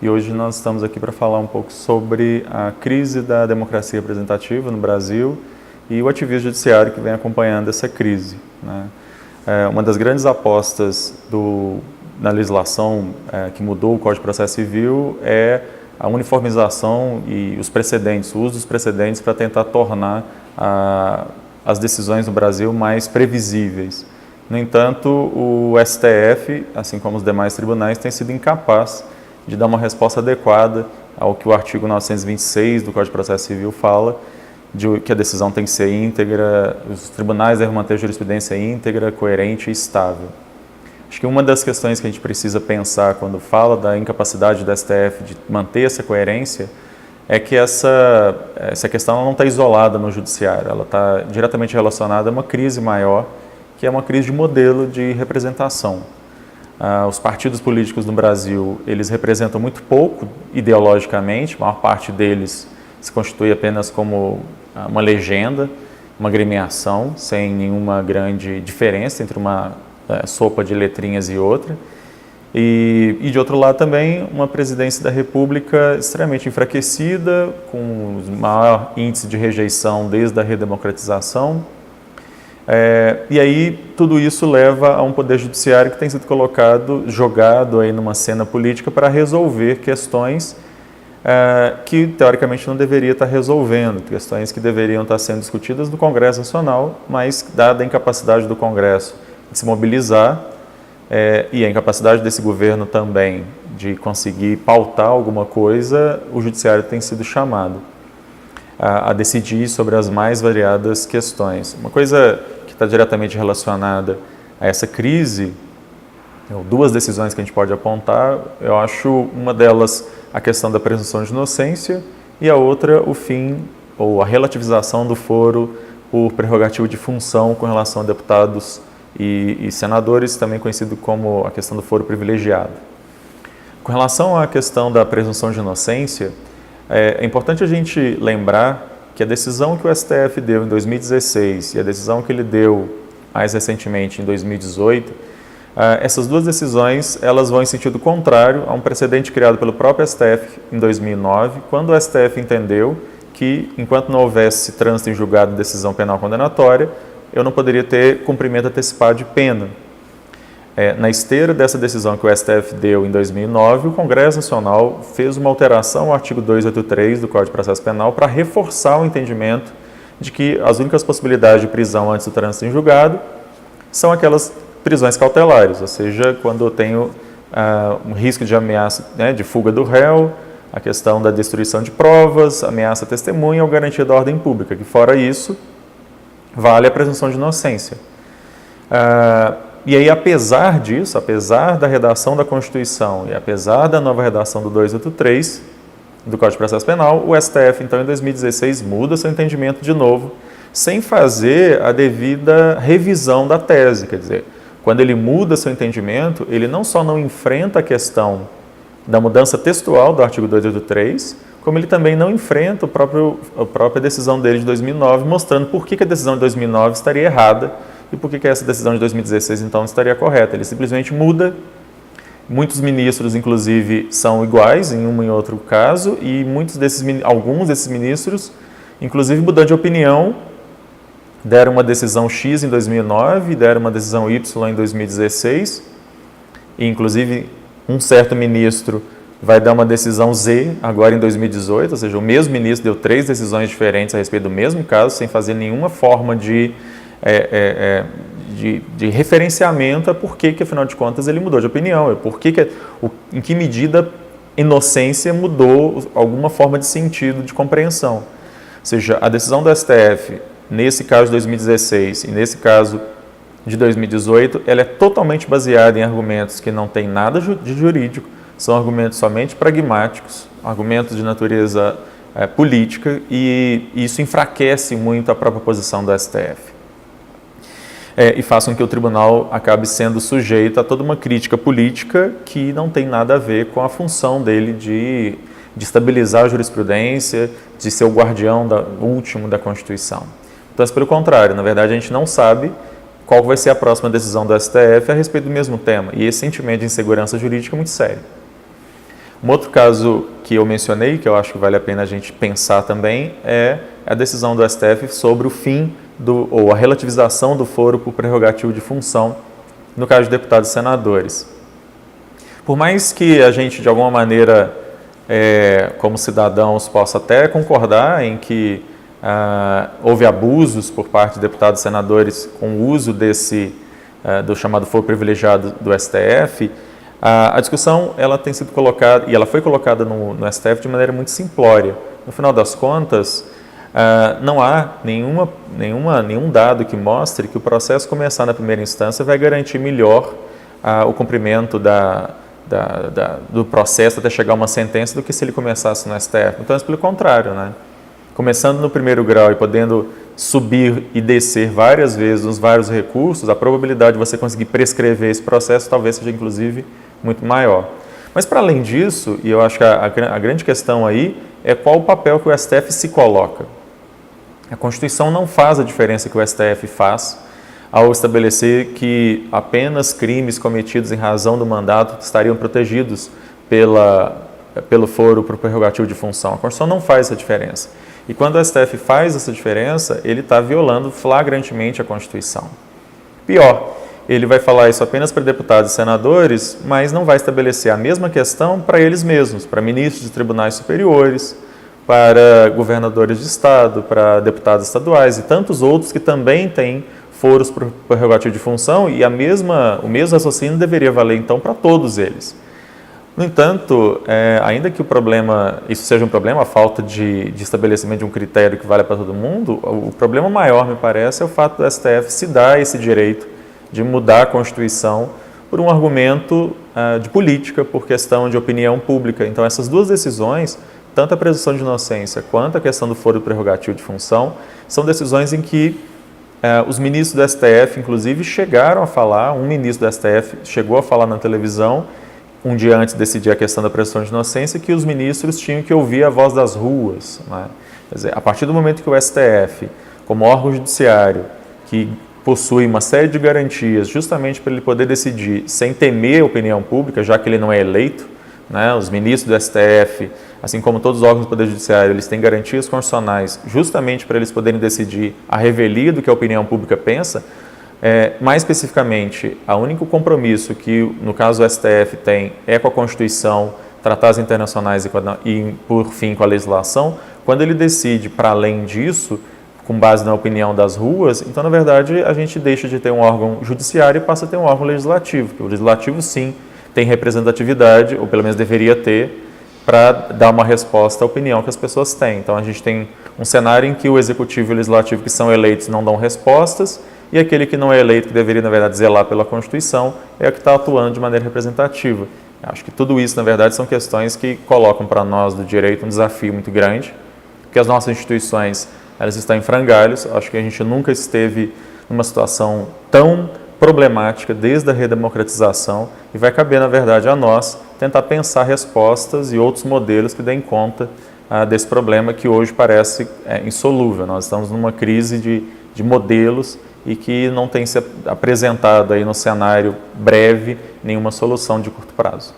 e hoje nós estamos aqui para falar um pouco sobre a crise da democracia representativa no Brasil e o ativismo judiciário que vem acompanhando essa crise, né? Uma das grandes apostas na legislação que mudou o Código de Processo Civil é a uniformização e os precedentes, o uso dos precedentes para tentar tornar as decisões no Brasil mais previsíveis. No entanto, o STF, assim como os demais tribunais, tem sido incapaz de dar uma resposta adequada ao que o artigo 926 do Código de Processo Civil fala, de que a decisão tem que ser íntegra, os tribunais devem manter jurisprudência íntegra, coerente e estável. Acho que uma das questões que a gente precisa pensar quando fala da incapacidade do STF de manter essa coerência é que essa questão não está isolada no judiciário, ela está diretamente relacionada a uma crise maior, que é uma crise de modelo de representação. Os partidos políticos no Brasil, eles representam muito pouco ideologicamente, a maior parte deles se constitui apenas como uma legenda, uma agremiação, sem nenhuma grande diferença entre uma sopa de letrinhas e outra. E de outro lado também, uma presidência da República extremamente enfraquecida, com o maior índice de rejeição desde a redemocratização. E aí tudo isso leva a um poder judiciário que tem sido jogado aí numa cena política para resolver questões que teoricamente não deveria estar resolvendo, questões que deveriam estar sendo discutidas no Congresso Nacional, mas dada a incapacidade do Congresso de se mobilizar e a incapacidade desse governo também de conseguir pautar alguma coisa, o judiciário tem sido chamado a decidir sobre as mais variadas questões. Uma coisa que está diretamente relacionada a essa crise, duas decisões que a gente pode apontar, eu acho uma delas a questão da presunção de inocência e a outra o fim ou a relativização do foro por prerrogativa de função com relação a deputados e senadores, também conhecido como a questão do foro privilegiado. Com relação à questão da presunção de inocência, é importante a gente lembrar que a decisão que o STF deu em 2016 e a decisão que ele deu mais recentemente em 2018, essas duas decisões elas vão em sentido contrário a um precedente criado pelo próprio STF em 2009, quando o STF entendeu que, enquanto não houvesse trânsito em julgado de decisão penal condenatória, eu não poderia ter cumprimento antecipado de pena. Na esteira dessa decisão que o STF deu em 2009, o Congresso Nacional fez uma alteração ao artigo 283 do Código de Processo Penal para reforçar o entendimento de que as únicas possibilidades de prisão antes do trânsito em julgado são aquelas prisões cautelares, ou seja, quando eu tenho um risco de ameaça, de fuga do réu, a questão da destruição de provas, ameaça à testemunha ou garantia da ordem pública, que fora isso, vale a presunção de inocência. E aí, apesar disso, apesar da redação da Constituição e apesar da nova redação do 283 do Código de Processo Penal, o STF, então, em 2016, muda seu entendimento de novo, sem fazer a devida revisão da tese. Quer dizer, quando ele muda seu entendimento, ele não só não enfrenta a questão da mudança textual do artigo 283, como ele também não enfrenta a própria decisão dele de 2009, mostrando por que a decisão de 2009 estaria errada e por que essa decisão de 2016, então, estaria correta. Ele simplesmente muda. Muitos ministros, inclusive, são iguais em um e outro caso, e alguns desses ministros, inclusive, mudando de opinião, deram uma decisão X em 2009, deram uma decisão Y em 2016, e, inclusive, um certo ministro vai dar uma decisão Z agora em 2018, ou seja, o mesmo ministro deu 3 decisões diferentes a respeito do mesmo caso, sem fazer nenhuma forma de referenciamento a por que, afinal de contas, ele mudou de opinião, em que medida inocência mudou alguma forma de sentido, de compreensão. Ou seja, a decisão do STF, nesse caso de 2016 e nesse caso de 2018, ela é totalmente baseada em argumentos que não têm nada de jurídico, são argumentos somente pragmáticos, argumentos de natureza política, e isso enfraquece muito a própria posição do STF. E faz com que o tribunal acabe sendo sujeito a toda uma crítica política que não tem nada a ver com a função dele de estabilizar a jurisprudência, de ser o guardião último da Constituição. Então, pelo contrário, na verdade, a gente não sabe qual vai ser a próxima decisão do STF a respeito do mesmo tema, e esse sentimento de insegurança jurídica é muito sério. Um outro caso que eu mencionei, que eu acho que vale a pena a gente pensar também, é a decisão do STF sobre o fim ou a relativização do foro por prerrogativo de função, no caso de deputados e senadores. Por mais que a gente, de alguma maneira, como cidadãos, possa até concordar em que houve abusos por parte de deputados e senadores com o uso do chamado foro privilegiado do STF, a discussão ela tem sido colocada, e ela foi colocada no STF de maneira muito simplória. No final das contas, não há nenhum dado que mostre que o processo começar na primeira instância vai garantir melhor o cumprimento do processo até chegar a uma sentença do que se ele começasse no STF. Então, é pelo contrário, né? Começando no primeiro grau e podendo subir e descer várias vezes nos vários recursos, a probabilidade de você conseguir prescrever esse processo talvez seja, inclusive, muito maior. Mas, para além disso, e eu acho que a grande questão aí é qual o papel que o STF se coloca. A Constituição não faz a diferença que o STF faz ao estabelecer que apenas crimes cometidos em razão do mandato estariam protegidos pelo foro por prerrogativo de função. A Constituição não faz essa diferença. E quando o STF faz essa diferença, ele está violando flagrantemente a Constituição. Pior, ele vai falar isso apenas para deputados e senadores, mas não vai estabelecer a mesma questão para eles mesmos, para ministros de tribunais superiores, para governadores de estado, para deputados estaduais e tantos outros que também têm foros por prerrogativo de função, e o mesmo raciocínio deveria valer então para todos eles. No entanto, ainda que isso seja um problema, a falta de estabelecimento de um critério que vale para todo mundo, o problema maior, me parece, é o fato do STF se dar esse direito de mudar a Constituição por um argumento de política, por questão de opinião pública. Então, essas duas decisões, tanto a presunção de inocência quanto a questão do foro prerrogativo de função, são decisões em que os ministros do STF, inclusive, chegaram a falar, um ministro do STF chegou a falar na televisão, um dia antes de decidir a questão da presunção de inocência, que os ministros tinham que ouvir a voz das ruas, né? Quer dizer, a partir do momento que o STF, como órgão judiciário, que possui uma série de garantias justamente para ele poder decidir sem temer a opinião pública, já que ele não é eleito, né? Os ministros do STF, assim como todos os órgãos do Poder Judiciário, eles têm garantias constitucionais justamente para eles poderem decidir a revelia do que a opinião pública pensa. Mais especificamente, o único compromisso que, no caso, o STF tem é com a Constituição, tratados internacionais e, por fim, com a legislação. Quando ele decide, para além disso, com base na opinião das ruas, então, na verdade, a gente deixa de ter um órgão judiciário e passa a ter um órgão legislativo, que o legislativo, sim, tem representatividade, ou pelo menos deveria ter, para dar uma resposta à opinião que as pessoas têm. Então, a gente tem um cenário em que o executivo e o legislativo que são eleitos não dão respostas, e aquele que não é eleito, que deveria, na verdade, zelar pela Constituição, é o que está atuando de maneira representativa. Eu acho que tudo isso, na verdade, são questões que colocam para nós do direito um desafio muito grande, porque as nossas instituições, elas estão em frangalhos. Acho que a gente nunca esteve numa situação tão problemática desde a redemocratização, e vai caber, na verdade, a nós tentar pensar respostas e outros modelos que deem conta desse problema que hoje parece insolúvel. Nós estamos numa crise de modelos e que não tem se apresentado aí no cenário breve nenhuma solução de curto prazo.